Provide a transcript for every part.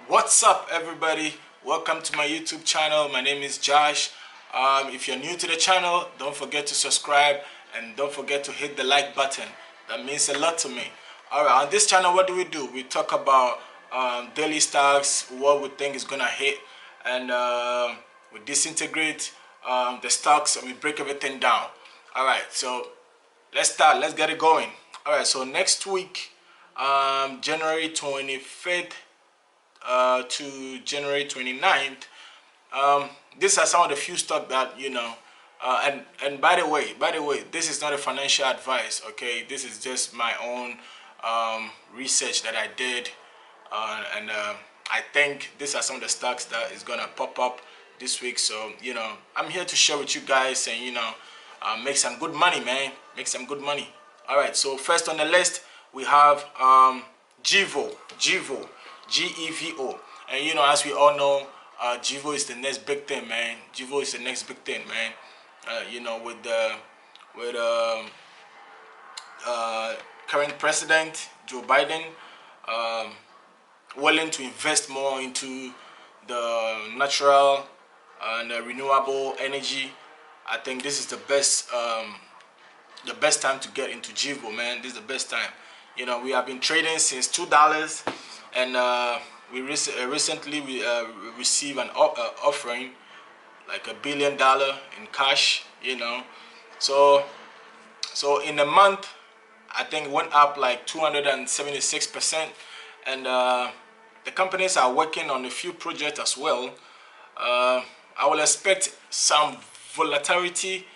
What's up, everybody? Welcome to my YouTube channel. My name is Josh. If you're new to the channel, don't forget to subscribe and don't forget to hit the like button. That means a lot to me. Alright, on this channel, what do? We talk about daily stocks, what we think is gonna hit, and we disintegrate the stocks and we break everything down. Alright, so let's start. Let's get it going. Alright, so next week, January 25th to January 29th. These are some of the few stock that and by the way, this is not a financial advice. Okay, this is just my own research that I did, and I think these are some of the stocks that is gonna pop up this week. So I'm here to share with you guys and make some good money, man. Make some good money. All right. So first on the list we have Gevo. Gevo. And as we all know, Gevo is the next big thing, man. Gevo is the next big thing, man. With current president Joe Biden willing to invest more into the natural and renewable energy, I think this is the best time to get into Gevo, man. This is the best time. We have been trading since $2, and we recently received an offering like $1 billion in cash. So in a month, I think it went up like 276%, and the companies are working on a few projects as well. I will expect some volatility,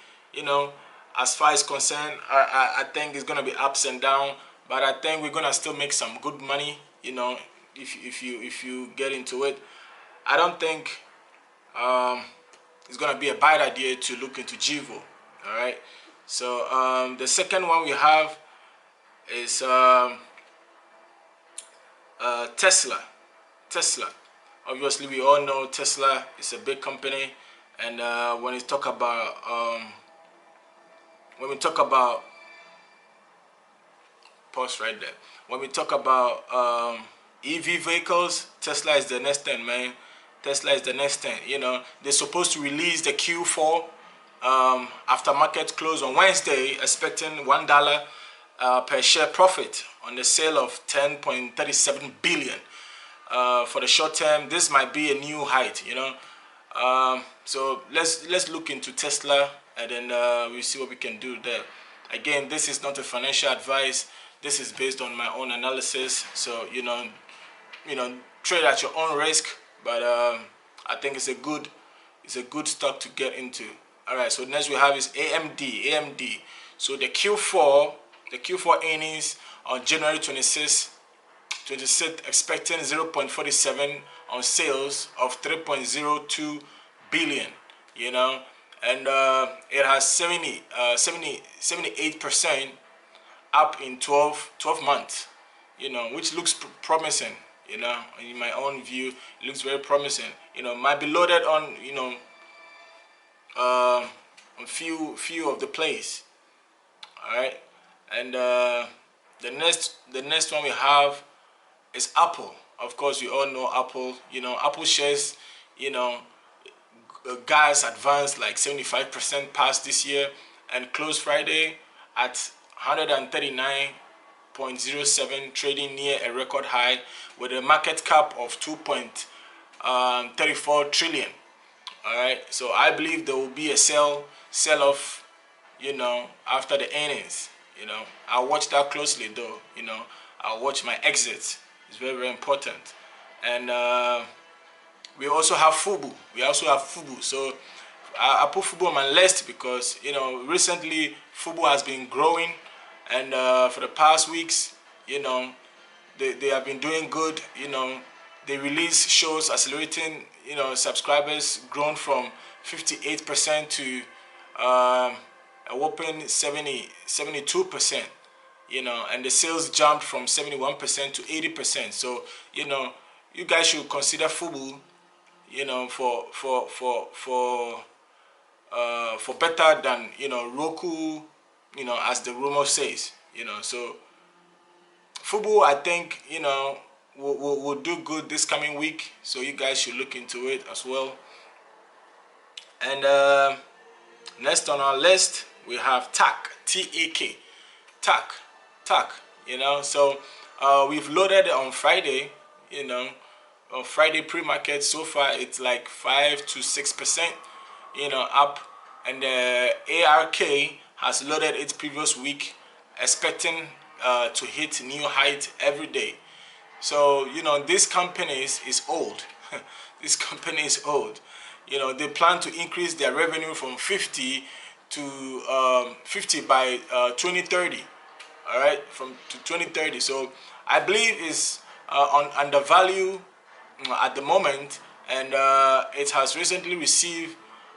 as far as concerned. I think it's gonna be ups and down, but I think we're gonna still make some good money. If you get into it, I don't think it's gonna be a bad idea to look into Gevo. All right. So the second one we have is Tesla. Obviously, we all know Tesla is a big company, and when we talk about pause right there. When we talk about EV vehicles, Tesla is the next thing, man. Tesla is the next thing. They're supposed to release the Q4 after market close on Wednesday, expecting $1 per share profit on the sale of 10.37 billion. For the short term, this might be a new height. So let's look into Tesla, and then we'll see what we can do there. Again, this is not a financial advice. This is based on my own analysis. So trade at your own risk. But I think it's a good stock to get into. All right. So next we have is AMD. So the Q4 earnings on January 26th, expecting 0.47 on sales of 3.02 billion. And it has 78% up in 12 months, which looks promising. In my own view, it looks very promising. Might be loaded on few of the plays. All right. And the next one we have is Apple. Of course, we all know Apple. Apple shares, guys advanced like 75% past this year and closed Friday at 139.07, trading near a record high with a market cap of 2.34 trillion. All right. So I believe there will be a sell off, after the earnings. I'll watch that closely though. I'll watch my exits. It's very, very important. And we also have Fubu. So I put Fubu on my list because recently Fubu has been growing, and for the past weeks, they have been doing good. They release shows accelerating. Subscribers grown from 58% to a whopping 72%. And the sales jumped from 71% to 80%. So you guys should consider Fubu, for better than Roku, as the rumor says. So Fubu, I think will do good this coming week, so you guys should look into it as well. And next on our list we have TAK, T-A-K, TAK. You know, so we've loaded on Friday. You know, on Friday pre-market so far it's like 5 to 6%, you know, up, and the ARK has loaded its previous week, expecting to hit new height every day. So you know, this company is old. This company is old. You know, they plan to increase their revenue from 50 to 50 by 2030. All right, from to 2030. So I believe is on undervalue at the moment, and it has recently received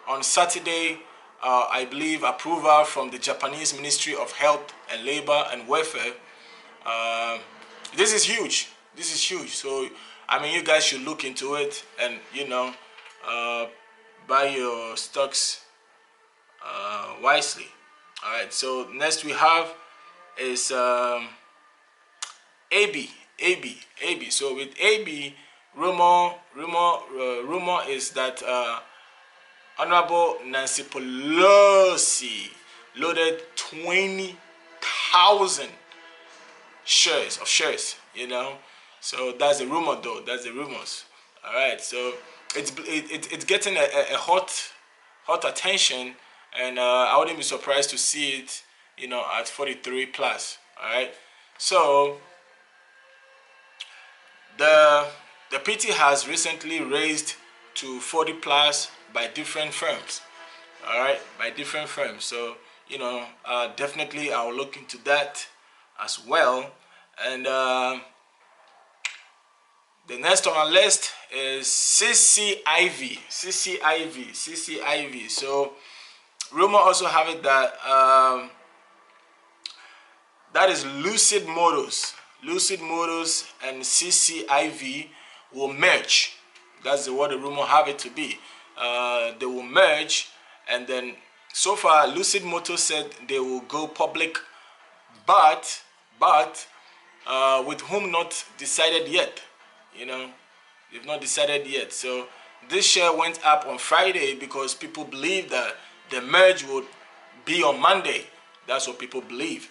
on Saturday, I believe, approval from the Japanese Ministry of Health and Labor and Welfare. This is huge. This is huge. So I mean, you guys should look into it, and you know, buy your stocks wisely. All right. So next we have is AB. So with AB, rumor is that Honorable Nancy Pelosi loaded 20,000 shares. You know, so that's the rumor though. That's the rumors. All right. So it's getting a hot attention, and I wouldn't be surprised to see it, you know, at 43 plus. All right. So the PT has recently raised to 40 plus by different firms. All right, by different firms. So you know, definitely I'll look into that as well. And the next on our list is CCIV. So rumor also have it that that is Lucid Motors and CCIV will merge. That's what the rumor have it to be. They will merge, and then so far Lucid Motors said they will go public, but with whom not decided yet. You know, they've not decided yet. So this share went up on Friday because people believe that the merge would be on Monday. That's what people believe.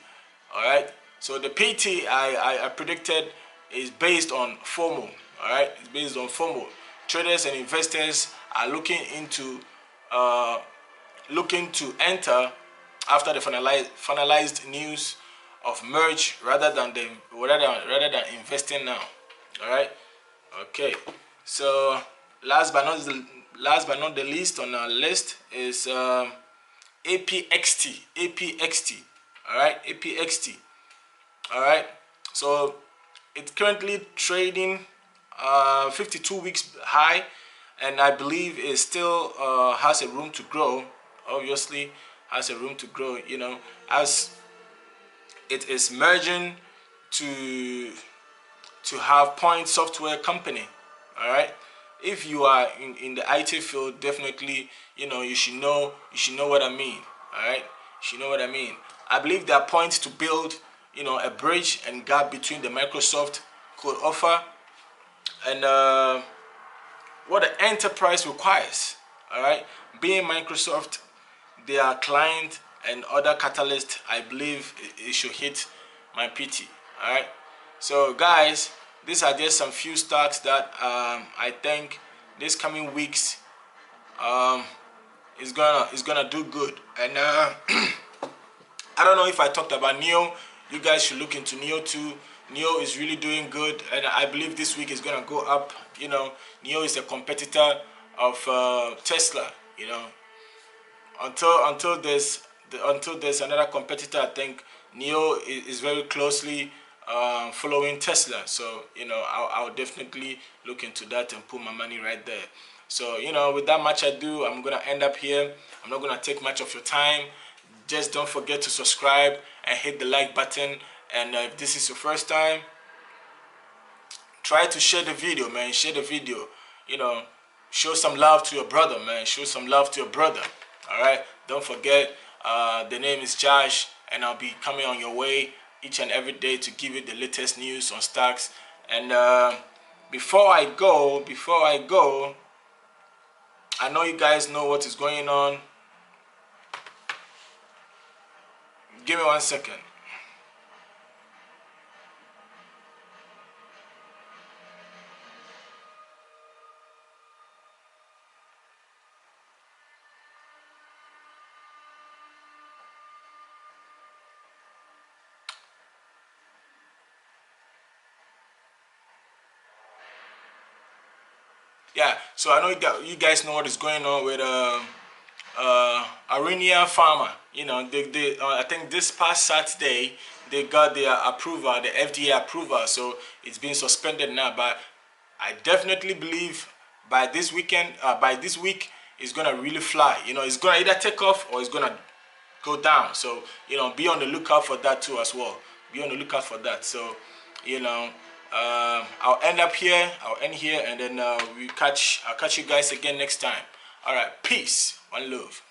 All right. So the PT I predicted is based on FOMO. All right, it's based on FOMO. Traders and investors are looking to enter after the finalized news of merge rather than investing now. All right. Okay. So last but not the least on our list is APXT. All right, APXT. All right. So it's currently trading 52 weeks high, and I believe it still has a room to grow. Obviously has a room to grow, you know, as it is merging to have Point Software Company. All right, if you are in the IT field, definitely, you know, you should know what I mean. All right, you should know what I mean. I believe there are points to build, you know, a bridge and gap between the Microsoft could offer and what the enterprise requires. All right, being Microsoft, their client and other catalyst, I believe it should hit my PT. All right, so guys, these are just some few stocks that I think this coming weeks is gonna do good. And I don't know if I talked about NIO. You guys should look into NIO too. NIO is really doing good, and I believe this week is gonna go up. You know, NIO is a competitor of Tesla. You know, until there's another competitor, I think NIO is very closely following Tesla. So you know, I'll definitely look into that and put my money right there. So you know, with that much ado, I'm gonna end up here. I'm not gonna take much of your time. Just don't forget to subscribe and hit the like button. And if this is your first time, try to share the video, man. Share the video. You know, show some love to your brother, man. Show some love to your brother. All right. Don't forget, the name is Josh, and I'll be coming on your way each and every day to give you the latest news on stocks And before I go, I know you guys know what is going on. Give me 1 second. Yeah, so I know you guys know what is going on with Arenia Pharma. You know, I think this past Saturday they got their approval, the FDA approval, so it's been suspended now. But I definitely believe by this weekend, by this week, it's gonna really fly. You know, it's gonna either take off or it's gonna go down. So you know, be on the lookout for that too as well. Be on the lookout for that. So you know, I'll end here, and then I'll catch you guys again next time. All right, peace, one love.